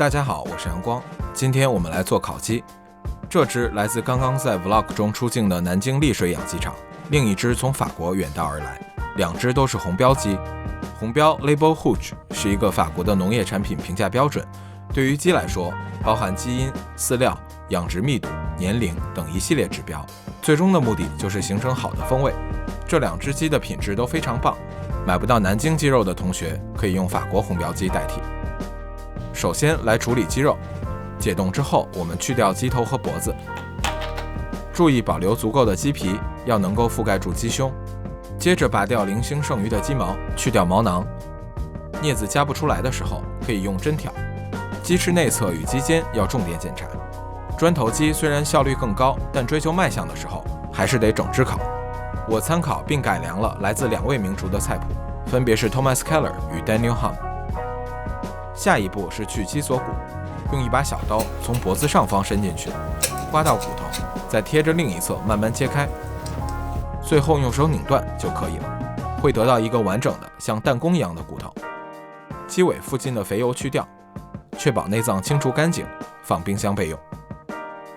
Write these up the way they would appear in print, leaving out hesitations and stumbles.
大家好，我是阳光。今天我们来做烤鸡。这只来自刚刚在 Vlog 中出镜的南京丽水养鸡场，另一只从法国远道而来，两只都是红标鸡。红标 Label Rouge 是一个法国的农业产品评价标准，对于鸡来说，包含基因、饲料、养殖密度、年龄等一系列指标，最终的目的就是形成好的风味。这两只鸡的品质都非常棒，买不到南京鸡肉的同学可以用法国红标鸡代替。首先来处理鸡肉，解冻之后我们去掉鸡头和脖子，注意保留足够的鸡皮，要能够覆盖住鸡胸。接着拔掉零星剩余的鸡毛，去掉毛囊。镊子夹不出来的时候可以用针挑。鸡翅内侧与鸡尖要重点检查。砖头鸡虽然效率更高，但追求卖相的时候还是得整只烤。我参考并改良了来自2位名厨的菜谱，分别是 Thomas Keller 与 Daniel Hum。下一步是去鸡锁骨，用一把小刀从脖子上方伸进去，刮到骨头，再贴着另一侧慢慢切开，最后用手拧断就可以了，会得到一个完整的像弹弓一样的骨头。鸡尾附近的肥油去掉，确保内脏清除干净，放冰箱备用。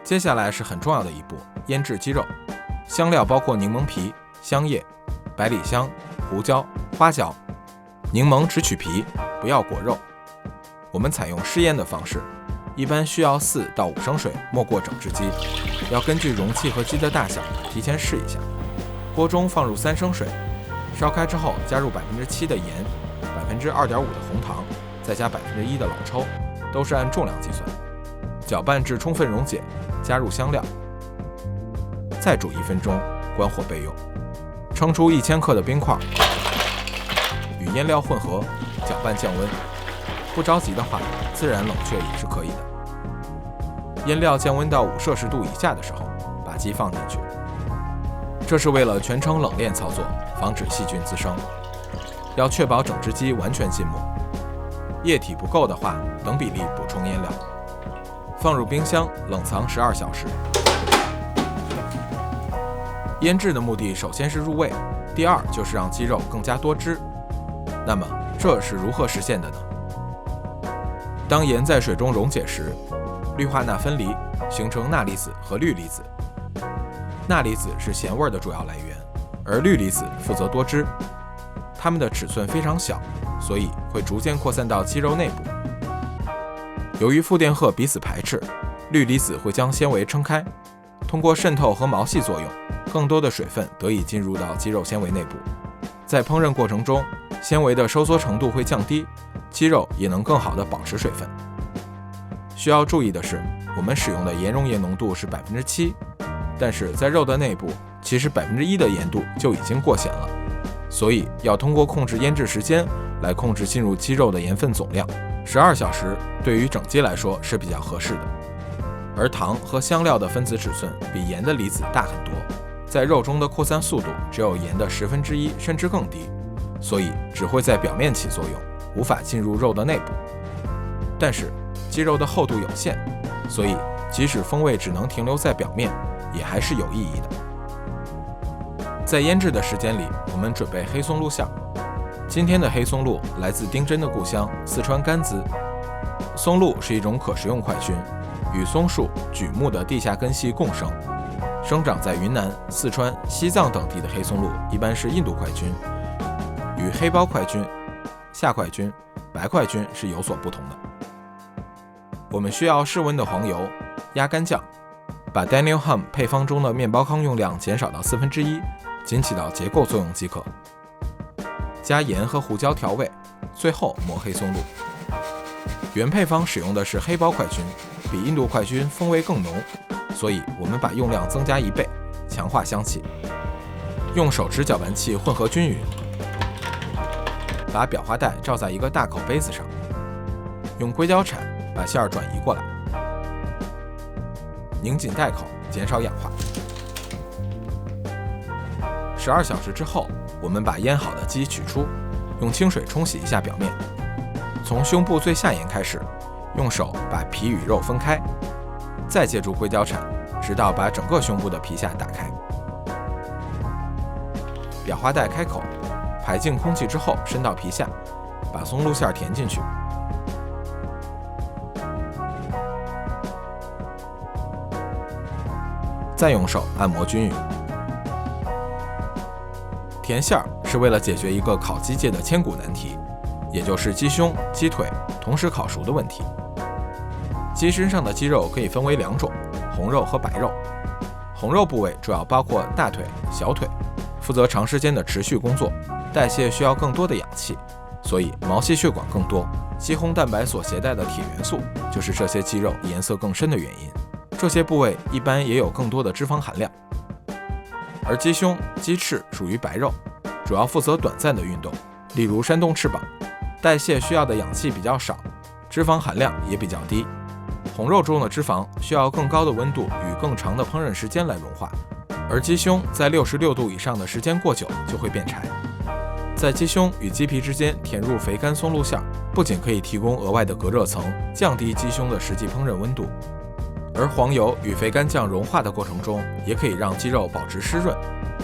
接下来是很重要的一步，腌制鸡肉。香料包括柠檬皮、香叶、百里香、胡椒、花椒。柠檬只取皮，不要果肉。我们采用试腌的方式，一般需要4到5升水没过整只鸡，要根据容器和鸡的大小提前试一下。锅中放入3升水，烧开之后加入7%的盐，2.5%的红糖，再加1%的老抽，都是按重量计算。搅拌至充分溶解，加入香料，再煮1分钟，关火备用。盛出1000克的冰块，与腌料混合，搅拌降温。不着急的话，自然冷却也是可以的。腌料降温到5摄氏度以下的时候，把鸡放进去。这是为了全程冷链操作，防止细菌滋生。要确保整只鸡完全浸没。液体不够的话，等比例补充腌料。放入冰箱冷藏12小时。腌制的目的首先是入味，第二就是让鸡肉更加多汁。那么这是如何实现的呢？当盐在水中溶解时，氯化钠分离，形成钠离子和氯离子。钠离子是咸味的主要来源，而氯离子负责多汁。它们的尺寸非常小，所以会逐渐扩散到鸡肉内部。由于负电荷彼此排斥，氯离子会将纤维撑开，通过渗透和毛细作用，更多的水分得以进入到鸡肉纤维内部。在烹饪过程中，纤维的收缩程度会降低，鸡肉也能更好地保持水分。需要注意的是，我们使用的盐溶液浓度是7%，但是在肉的内部，其实1%的盐度就已经过咸了，所以要通过控制腌制时间来控制进入鸡肉的盐分总量。12小时对于整鸡来说是比较合适的。而糖和香料的分子尺寸比盐的离子大很多，在肉中的扩散速度只有盐的1/10甚至更低，所以只会在表面起作用，无法进入肉的内部。但是鸡肉的厚度有限，所以即使风味只能停留在表面，也还是有意义的。在腌制的时间里，我们准备黑松露馅。今天的黑松露来自丁真的故乡四川甘孜。松露是一种可食用块菌，与松树、榉木的地下根系共生。生长在云南、四川、西藏等地的黑松露一般是印度块菌，与黑包块菌、夏块菌、白块菌是有所不同的。我们需要室温的黄油、压干酱，把 Daniel Hum 配方中的面包糠用量减少到1/4，仅起到结构作用即可。加盐和胡椒调味，最后磨黑松露。原配方使用的是黑包块菌，比印度块菌风味更浓，所以我们把用量增加1倍，强化香气。用手持搅拌器混合均匀，把裱花带罩在一个大口杯子上，用硅胶铲把馅儿转移过来，拧紧袋口，减少氧化。12小时之后，我们把腌好的鸡取出，用清水冲洗一下表面。从胸部最下沿开始，用手把皮与肉分开，再借助硅胶铲，直到把整个胸部的皮下打开。裱花带开口，排净空气之后伸到皮下，把松露馅填进去。再用手按摩均匀。填馅儿是为了解决一个烤鸡界的千古难题，也就是鸡胸、鸡腿同时烤熟的问题。鸡身上的肌肉可以分为2种，红肉和白肉。红肉部位主要包括大腿、小腿，负责长时间的持续工作，代谢需要更多的氧气，所以毛细血管更多。肌红蛋白所携带的铁元素就是这些肌肉颜色更深的原因。这些部位一般也有更多的脂肪含量。而鸡胸、鸡翅属于白肉，主要负责短暂的运动，例如扇动翅膀，代谢需要的氧气比较少，脂肪含量也比较低。红肉中的脂肪需要更高的温度与更长的烹饪时间来融化，而鸡胸在66度以上的时间过久就会变柴。在鸡胸与鸡皮之间填入肥甘松露馅，不仅可以提供额外的隔热层，降低鸡胸的实际烹饪温度，而黄油与肥甘酱融化的过程中，也可以让鸡肉保持湿润。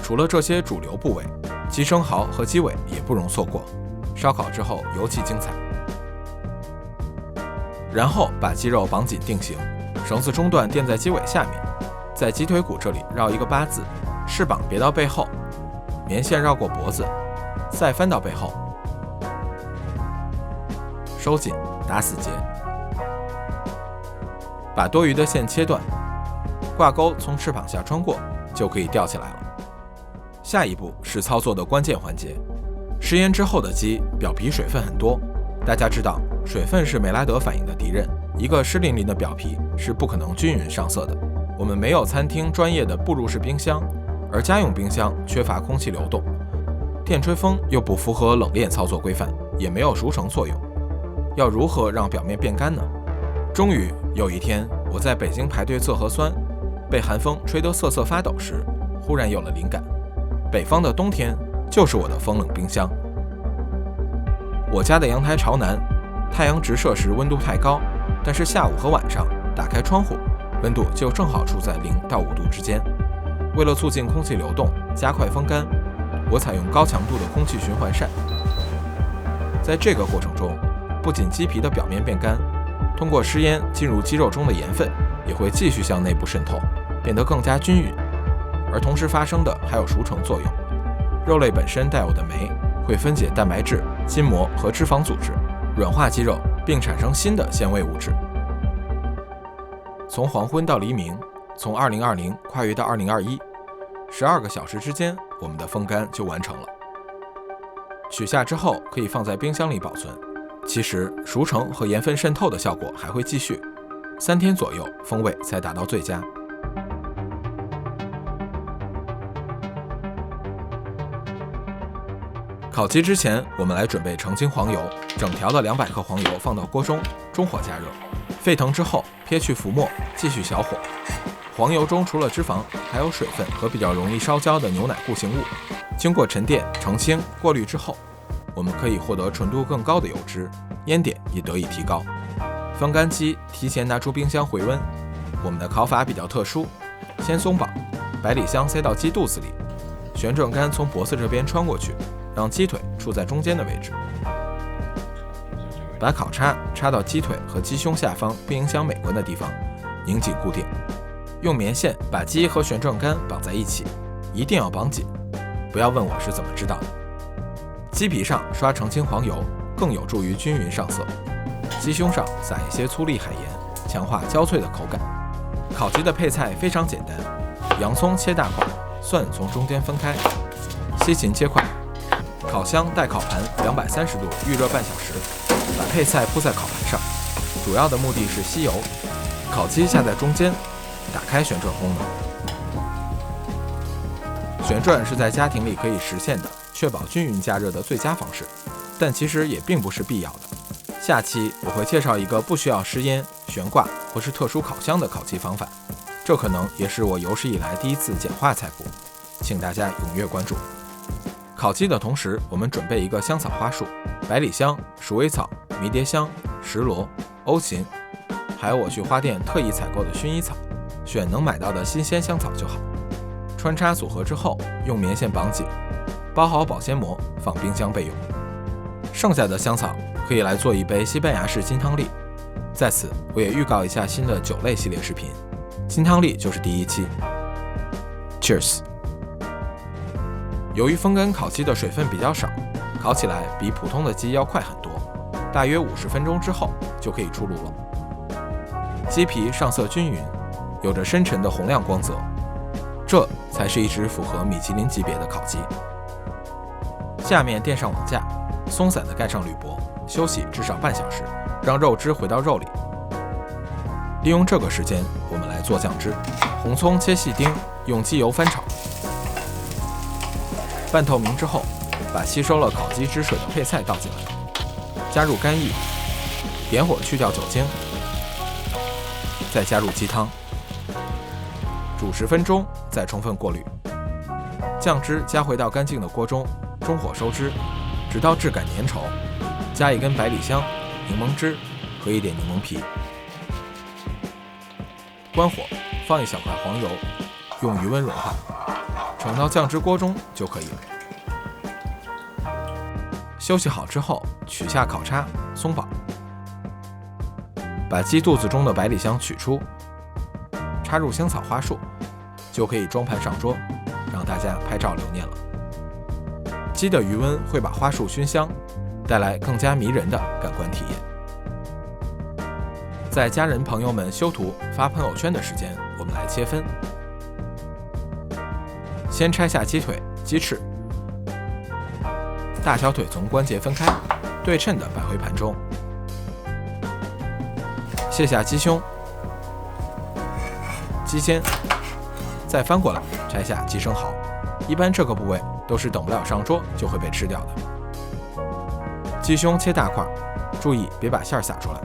除了这些主流部位，鸡生蚝和鸡尾也不容错过，烧烤之后尤其精彩。然后把鸡肉绑紧定型，绳子中段垫在鸡尾下面，在鸡腿骨这里绕一个8字，翅膀别到背后，棉线绕过脖子，再翻到背后，收紧，打死结。把多余的线切断，挂钩从翅膀下穿过，就可以吊起来了。下一步是操作的关键环节。食腌之后的鸡表皮水分很多，大家知道水分是美拉德反应的敌人，一个湿淋淋的表皮是不可能均匀上色的。我们没有餐厅专业的步入式冰箱，而家用冰箱缺乏空气流动，电吹风又不符合冷链操作规范，也没有熟成作用。要如何让表面变干呢？终于有一天，我在北京排队做核酸，被寒风吹得瑟瑟发抖时，忽然有了灵感。北方的冬天就是我的风冷冰箱。我家的阳台朝南，太阳直射时温度太高，但是下午和晚上打开窗户，温度就正好处在0到5度之间。为了促进空气流动，加快风干，我采用高强度的空气循环扇。在这个过程中，不仅鸡皮的表面变干，通过湿腌进入鸡肉中的盐分也会继续向内部渗透，变得更加均匀。而同时发生的还有熟成作用，肉类本身带有的酶会分解蛋白质、筋膜和脂肪组织，软化鸡肉，并产生新的纤维物质。从黄昏到黎明，从2020跨越到2021，12个小时之间，我们的风干就完成了。取下之后可以放在冰箱里保存。其实熟成和盐分渗透的效果还会继续，3天左右风味才达到最佳。烤鸡之前，我们来准备澄清黄油，整条的200克黄油放到锅中，中火加热，沸腾之后撇去浮沫，继续小火。黄油中除了脂肪，还有水分和比较容易烧焦的牛奶固形物。经过沉淀、澄清、过滤之后，我们可以获得纯度更高的油脂，烟点也得以提高。风干鸡提前拿出冰箱回温。我们的烤法比较特殊，先松绑，百里香塞到鸡肚子里，旋转杆从脖子这边穿过去，让鸡腿处在中间的位置。把烤叉插到鸡腿和鸡胸下方不影响美观的地方，拧紧固定。用棉线把鸡和旋转杆绑在一起，一定要绑紧。不要问我是怎么知道的。鸡皮上刷澄清黄油，更有助于均匀上色。鸡胸上撒一些粗粒海盐，强化焦脆的口感。烤鸡的配菜非常简单，洋葱切大块，蒜从中间分开，西芹切块。烤箱待烤盘230度预热半小时，把配菜铺在烤盘上，主要的目的是吸油。烤鸡下在中间，打开旋转功能。旋转是在家庭里可以实现的，确保均匀加热的最佳方式，但其实也并不是必要的。下期我会介绍一个不需要湿腌、悬挂或是特殊烤箱的烤鸡方法，这可能也是我有史以来第一次简化菜谱，请大家踊跃关注。烤鸡的同时，我们准备一个香草花束，百里香、鼠尾草、迷迭香、石螺、欧芹，还有我去花店特意采购的薰衣草，选能买到的新鲜香草就好。穿插组合之后，用棉线绑紧，包好保鲜膜，放冰箱备用。剩下的香草可以来做一杯西班牙式金汤力。在此，我也预告一下新的酒类系列视频，金汤力就是第1期。Cheers。由于风干烤鸡的水分比较少，烤起来比普通的鸡要快很多，大约50分钟之后就可以出炉了。鸡皮上色均匀，有着深沉的红亮光泽，这才是一只符合米其林级别的烤鸡。下面垫上网架，松散地盖上铝箔，休息至少半小时，让肉汁回到肉里。利用这个时间，我们来做酱汁。红葱切细丁，用鸡油翻炒，半透明之后，把吸收了烤鸡汁水的配菜倒进来，加入干邑，点火去掉酒精，再加入鸡汤，煮10分钟，再充分过滤。酱汁加回到干净的锅中，中火收汁，直到质感粘稠，加1根百里香、柠檬汁和1点柠檬皮。关火，放1小块黄油，用余温融化，盛到酱汁锅中就可以了。休息好之后，取下烤叉，松绑，把鸡肚子中的百里香取出，插入香草花束，就可以装盘上桌，让大家拍照留念了。鸡的余温会把花束熏香，带来更加迷人的感官体验。在家人朋友们修图发朋友圈的时间，我们来切分。先拆下鸡腿、鸡翅，大小腿从关节分开，对称的摆回盘中。卸下鸡胸、鸡肩，再翻过来拆下鸡生蚝。一般这个部位都是等不了上桌就会被吃掉的。鸡胸切大块，注意别把馅儿洒出来。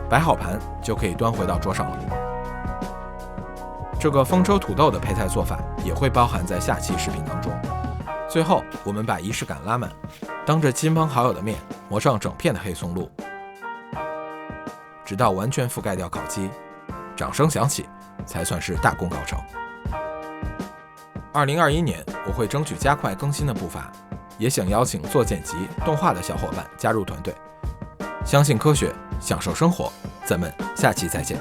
摆好盘就可以端回到桌上了。这个丰州土豆的配菜做法也会包含在下期视频当中。最后，我们把仪式感拉满，当着亲朋好友的面磨上整片的黑松露，直到完全覆盖掉烤鸡，掌声响起，才算是大功告成。2021年，我会争取加快更新的步伐，也想邀请做剪辑、动画的小伙伴加入团队。相信科学，享受生活，咱们下期再见。